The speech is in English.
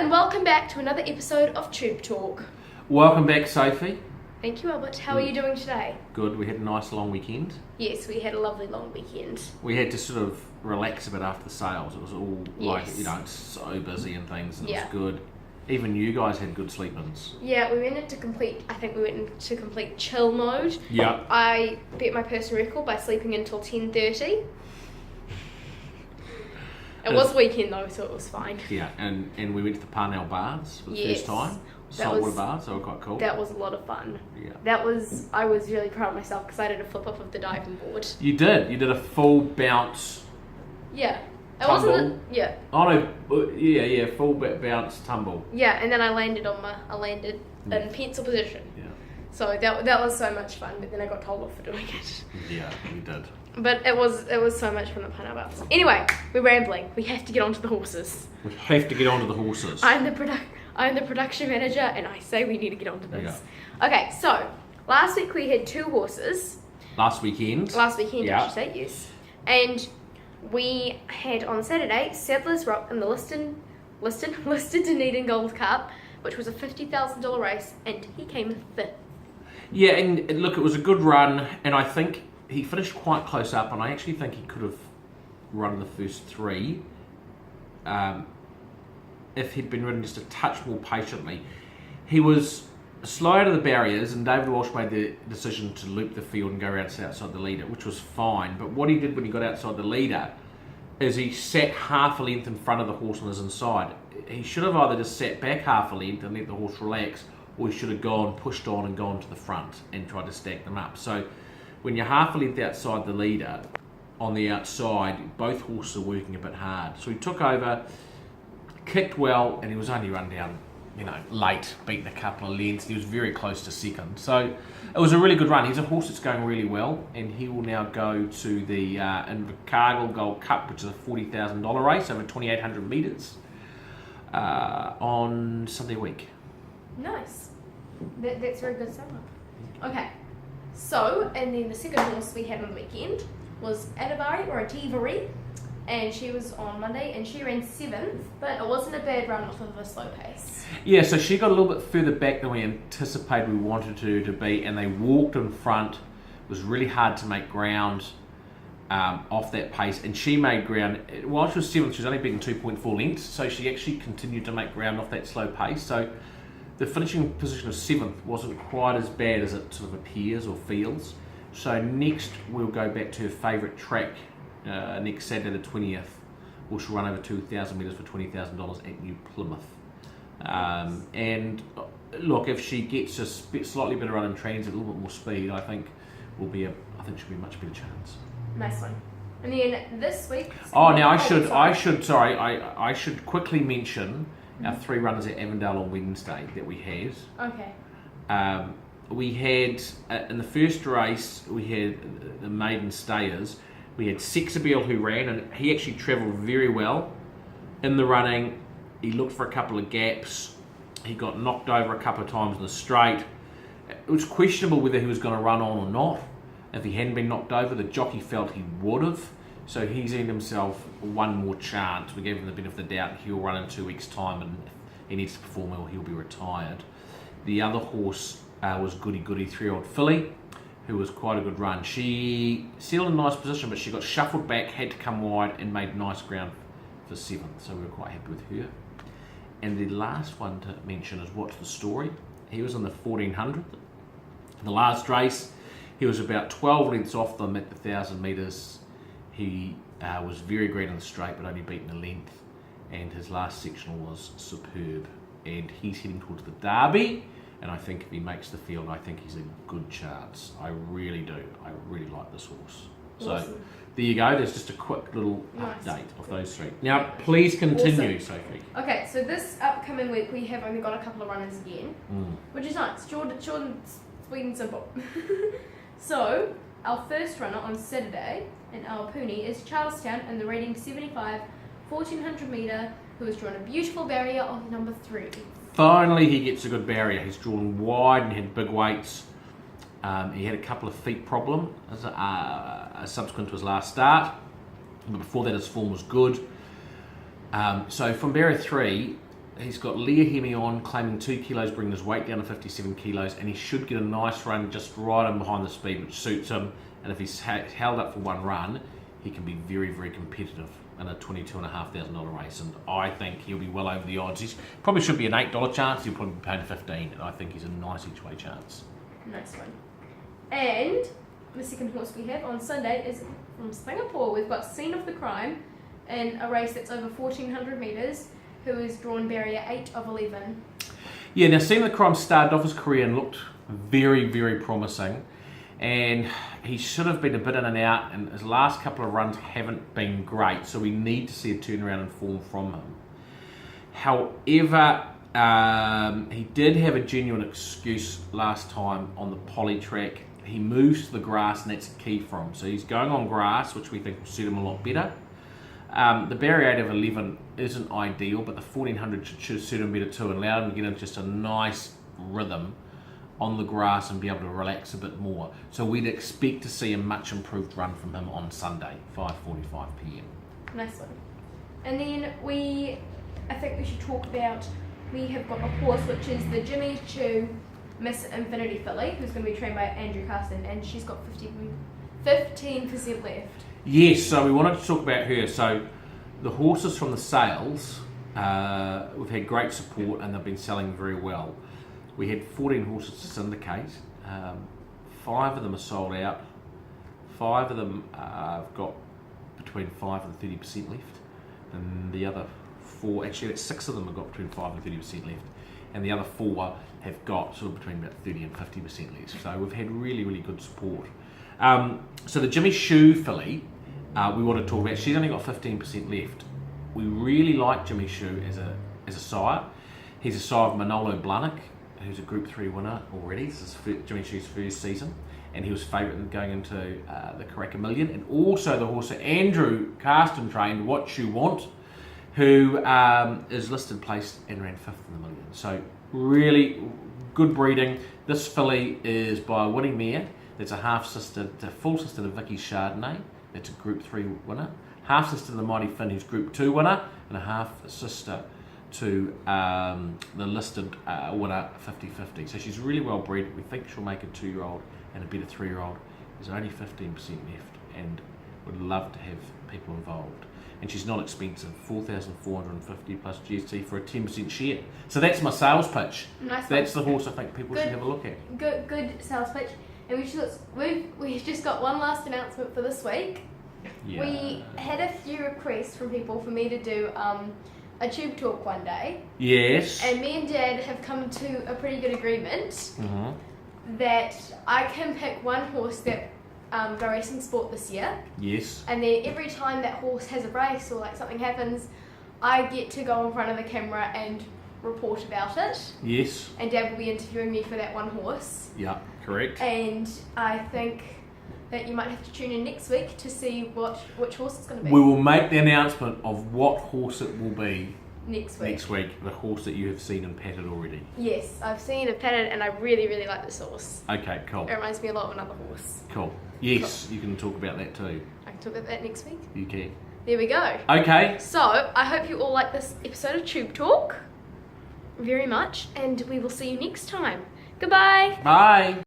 and welcome back to another episode of Tube Talk. Welcome back, Sophie. Thank you, Albert. How are you doing today? Good. We had a nice long weekend. Yes, we had a lovely long weekend. We had to sort of relax a bit after the sales. It was all Yes. so busy and things, and it Yeah. was good. Even you guys had good sleep-ins. Yeah, we went into complete chill mode. Yeah. I beat my personal record by sleeping until 10:30. It was a weekend though, so it was fine. Yeah, and we went to the Parnell Bars for the Yes. first time. That Saltwater was- bars, they were quite cool. That was a lot of fun. Yeah. I was really proud of myself because I did a flip off of the diving board. You did. You did a full bounce. Yeah. It Tumble. wasn't yeah. Oh no, yeah, full bounce tumble. Yeah, and then I landed in pencil position. Yeah. So that was so much fun, but then I got told off for doing it. Yeah, we did. But it was so much fun at Pineapple Bars. Anyway, we're rambling. We have to get onto the horses. We have to get onto the horses. I'm the production manager, and I say we need to get onto this. Yeah. Okay, so last week we had two horses. Last weekend, I Yeah. should say, yes. And we had on Saturday Settlers Rock in the listed Dunedin Gold Cup, which was a $50,000 race, and he came fifth. Yeah, and look, it was a good run, and I think he finished quite close up, and I actually think he could have run the first three if he'd been ridden just a touch more patiently. He was slow out of the barriers, and David Walsh made the decision to loop the field and go around outside the leader, which was fine. But what he did when he got outside the leader is he sat half a length in front of the horse on his inside. He should have either just sat back half a length and let the horse relax, or he should have pushed on and gone to the front and tried to stack them up. So when you're half a length outside the leader, on the outside, both horses are working a bit hard. So he took over, kicked well, and he was only run down, late, beaten a couple of lengths. He was very close to second. So it was a really good run. He's a horse that's going really well, and he will now go to the Invercargill Gold Cup, which is a $40,000 race over 2,800 metres on Sunday week. Nice. That's a very good sum up. Okay. So, and then the second horse we had on the weekend was Attibari, and she was on Monday, and she ran 7th, but it wasn't a bad run off of a slow pace. Yeah, so she got a little bit further back than we anticipated we wanted to be, and they walked in front. It was really hard to make ground off that pace, and she made ground. While she was 7th, she was only beaten 2.4 lengths, so she actually continued to make ground off that slow pace. So the finishing position of 7th wasn't quite as bad as it sort of appears or feels. So next we'll go back to her favourite track next Saturday the 20th, which will run over 2,000 metres for $20,000 at New Plymouth. And look, if she gets a slightly better run in transit, a little bit more speed, I think she'll be a much better chance. Nice one. And then this week. I should quickly mention our 3 runners at Avondale on Wednesday that we had. Okay. We had, in the first race, we had the maiden stayers. We had Sexabiel who ran, and he actually travelled very well in the running. He looked for a couple of gaps. He got knocked over a couple of times in the straight. It was questionable whether he was going to run on or not. If he hadn't been knocked over, the jockey felt he would have. So he's earned himself one more chance. We gave him the benefit of the doubt. He'll run in 2 weeks' time, and if he needs to perform well, he'll be retired. The other horse was Goody 3-year-old filly, who was quite a good run. She settled in a nice position, but she got shuffled back, had to come wide, and made nice ground for 7th. So we were quite happy with her. And the last one to mention is What's the Story. He was in the 1400. In the last race, he was about 12 lengths off them at the 1,000 metres. He was very great in the straight, but only beaten a length. And his last sectional was superb. And he's heading towards the Derby. And I think if he makes the field, I think he's a good chance. I really do. I really like this horse. Awesome. So there you go. There's just a quick little Nice. update of those 3. Now, please continue, Awesome. Sophie. Okay, so this upcoming week we have only got a couple of runners again, which is nice. Short and sweet and simple. So, our first runner on Saturday in our pony is Charlestown in the rating 75, 1,400 metre, who has drawn a beautiful barrier of number 3. Finally, he gets a good barrier. He's drawn wide and had big weights. He had a couple of feet problem subsequent to his last start, but before that his form was good. So from barrier 3, He's got Leah Hemi on, claiming 2 kilos, bringing his weight down to 57 kilos, and he should get a nice run just right in behind the speed, which suits him. And if he's held up for one run, he can be very, very competitive in a $22,500 race. And I think he'll be well over the odds. He probably should be an $8 chance. He'll probably be paying 15, and I think he's a nice each way chance. Nice one. And the second horse we have on Sunday is from Singapore. We've got Scene of the Crime in a race that's over 1,400 metres, who is drawn barrier 8 of 11. Yeah, now Scene of the Crime started off his career and looked very, very promising. And he should have been a bit in and out, and his last couple of runs haven't been great, so we need to see a turnaround in form from him. However, he did have a genuine excuse last time on the poly track. He moves to the grass, and that's key for him. So he's going on grass, which we think will suit him a lot better. The barrier 8 of 11 isn't ideal, but the 1,400 should suit him better too, and allow him to get into just a nice rhythm on the grass and be able to relax a bit more. So we'd expect to see a much improved run from him on Sunday, 5:45 p.m. Nice one. And then I think we should talk about, we have got a horse which is the Jimmy Choo Miss Infinity filly, who's going to be trained by Andrew Carson, and she's got 15% left. Yes, so we wanted to talk about her. So the horses from the sales, we've had great support and they've been selling very well. We had 14 horses to syndicate. 5 of them are sold out. 5 of them have got between 5 and 30% left. And the other 4, actually 6 of them have got between 5 and 30% left. And the other 4 have got sort of between about 30 and 50% left. So we've had really, really good support. So the Jimmy Choo filly, we want to talk about. She's only got 15% left. We really like Jimmy Choo as a sire. He's a sire of Manolo Blahnik, who's a Group 3 winner already. This is Jimmy Choo's first season, and he was favourite going into the Karaka Million. And also the horse that Andrew Carsten trained, What You Want, who is listed placed and ran 5th in the Million. So really good breeding. This filly is by a winning mare. There's a full sister to Vicky Chardonnay. That's a Group 3 winner. Half sister to the Mighty Finn, who's Group 2 winner, and a half sister to the listed winner 50-50. So she's really well bred. We think she'll make a 2-year-old and a better 3-year-old. There's only 15% left, and would love to have people involved. And she's not expensive, $4,450 plus GST for a 10% share. So that's my sales pitch. Nice. That's the horse I think people should have a look at. Good sales pitch. And we've just got one last announcement for this week. Yeah. We had a few requests from people for me to do a tube talk one day. Yes. And me and Dad have come to a pretty good agreement that I can pick one horse that go racing sport this year. Yes. And then every time that horse has a race or like something happens, I get to go in front of the camera and report about it. Yes. And Dad will be interviewing me for that one horse. Yeah, correct. And I think that you might have to tune in next week to see which horse it's going to be. We will make the announcement of what horse it will be next week. The horse that you have seen and patted already. Yes, I've seen and patted, and I really, really like this horse. Okay, cool. It reminds me a lot of another horse. Cool. Yes, cool. You can talk about that too. I can talk about that next week. You can. There we go. Okay. So, I hope you all like this episode of Tube Talk very much, and we will see you next time. Goodbye. Bye.